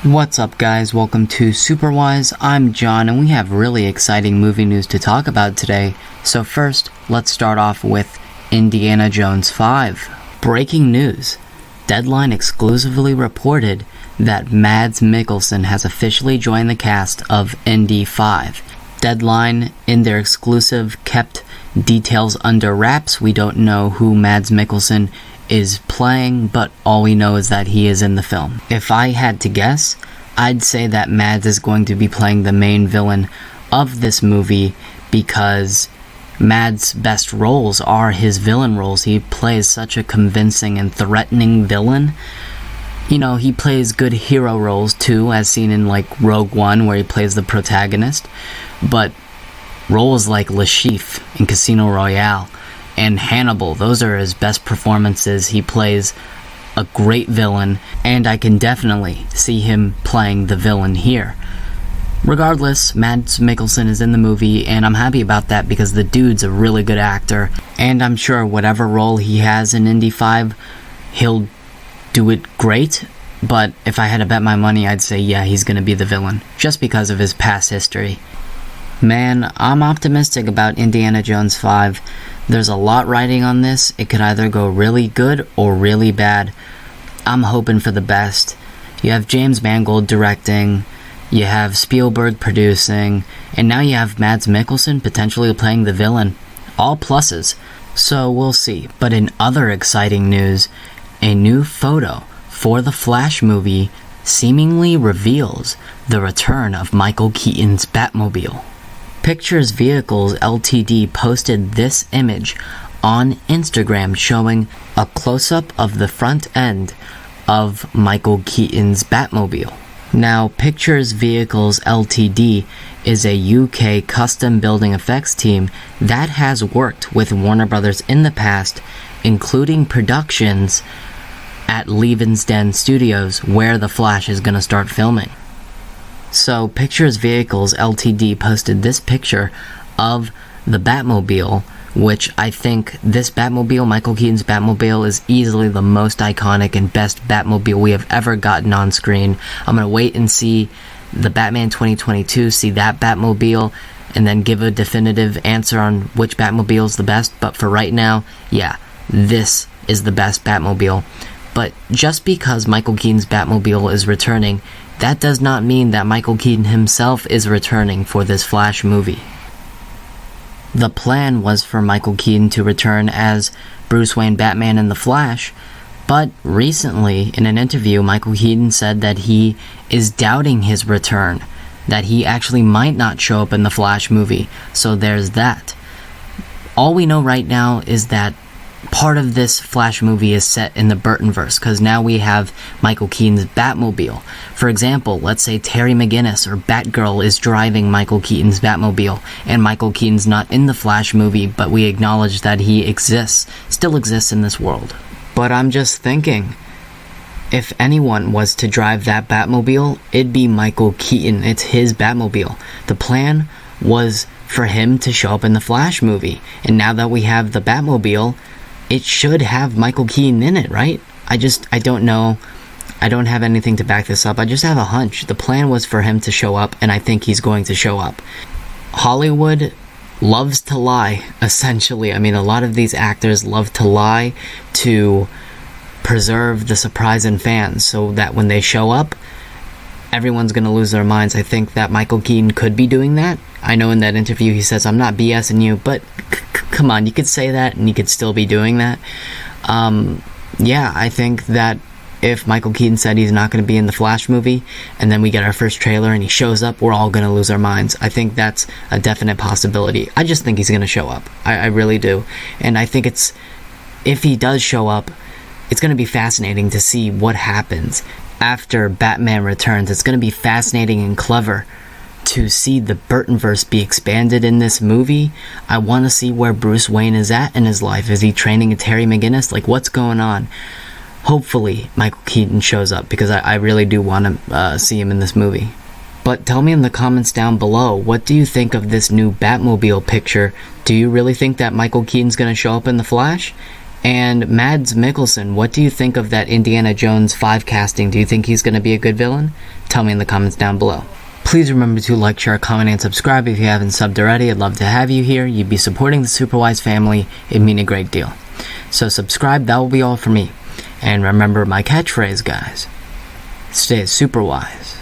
What's up guys, welcome to Superwise. I'm John and we have really exciting movie news to talk about today. So first, let's start off with Indiana Jones 5. Breaking news. Deadline exclusively reported that Mads Mikkelsen has officially joined the cast of Indy 5. Deadline, in their exclusive, kept details under wraps. We don't know who Mads Mikkelsen is playing, but all we know is that he is in the film. If I had to guess, I'd say that Mads is going to be playing the main villain of this movie because Mads' best roles are his villain roles. He plays such a convincing and threatening villain. You know, he plays good hero roles too, as seen in like Rogue One where he plays the protagonist, but roles like Le Chiffre in Casino Royale and Hannibal, those are his best performances. He plays a great villain, and I can definitely see him playing the villain here. Regardless, Mads Mikkelsen is in the movie, and I'm happy about that because the dude's a really good actor, and I'm sure whatever role he has in Indy 5, he'll do it great. But if I had to bet my money, I'd say yeah, he's gonna be the villain, just because of his past history. Man, I'm optimistic about Indiana Jones 5. There's a lot riding on this. It could either go really good or really bad. I'm hoping for the best. You have James Mangold directing, you have Spielberg producing, and now you have Mads Mikkelsen potentially playing the villain. All pluses. So we'll see. But in other exciting news, a new photo for the Flash movie seemingly reveals the return of Michael Keaton's Batmobile. Pictures Vehicles Ltd posted this image on Instagram showing a close-up of the front end of Michael Keaton's Batmobile. Now, Pictures Vehicles Ltd is a UK custom building effects team that has worked with Warner Brothers in the past, including productions at Leavesden Studios, where The Flash is going to start filming. So, Pictures Vehicles Ltd posted this picture of the Batmobile, which I think this Batmobile, Michael Keaton's Batmobile, is easily the most iconic and best Batmobile we have ever gotten on screen. I'm going to wait and see the Batman 2022, see that Batmobile, and then give a definitive answer on which Batmobile is the best. But for right now, yeah, this is the best Batmobile. But just because Michael Keaton's Batmobile is returning, that does not mean that Michael Keaton himself is returning for this Flash movie. The plan was for Michael Keaton to return as Bruce Wayne Batman in The Flash, but recently in an interview, Michael Keaton said that he is doubting his return, that he actually might not show up in the Flash movie, so there's that. All we know right now is that part of this Flash movie is set in the Burtonverse, because now we have Michael Keaton's Batmobile. For example, let's say Terry McGinnis or Batgirl is driving Michael Keaton's Batmobile, and Michael Keaton's not in the Flash movie, but we acknowledge that he still exists in this world. But I'm just thinking, if anyone was to drive that Batmobile, it'd be Michael Keaton. It's his Batmobile. The plan was for him to show up in the Flash movie, and now that we have the Batmobile, it should have Michael Keaton in it, right? I don't know. I don't have anything to back this up. I just have a hunch. The plan was for him to show up, and I think he's going to show up. Hollywood loves to lie, essentially. I mean, a lot of these actors love to lie to preserve the surprise in fans, so that when they show up, everyone's going to lose their minds. I think that Michael Keaton could be doing that. I know in that interview he says, I'm not BSing you, but come on, you could say that and you could still be doing that. Yeah, I think that if Michael Keaton said he's not going to be in the Flash movie, and then we get our first trailer and he shows up, we're all going to lose our minds. I think that's a definite possibility. I just think he's going to show up. I really do. And I think if he does show up, it's going to be fascinating to see what happens after Batman Returns. It's going to be fascinating and clever to see the Burtonverse be expanded in this movie. I want to see where Bruce Wayne is at in his life. Is he training a Terry McGinnis? Like, what's going on? Hopefully Michael Keaton shows up, because I really do want to see him in this movie. But tell me in the comments down below, what do you think of this new Batmobile picture? Do you really think that Michael Keaton's going to show up in The Flash? And Mads Mikkelsen, what do you think of that Indiana Jones 5 casting? Do you think he's going to be a good villain? Tell me in the comments down below. Please remember to like, share, comment, and subscribe if you haven't subbed already. I'd love to have you here. You'd be supporting the Superwise family. It'd mean a great deal. So subscribe, that will be all for me. And remember my catchphrase, guys. Stay super wise.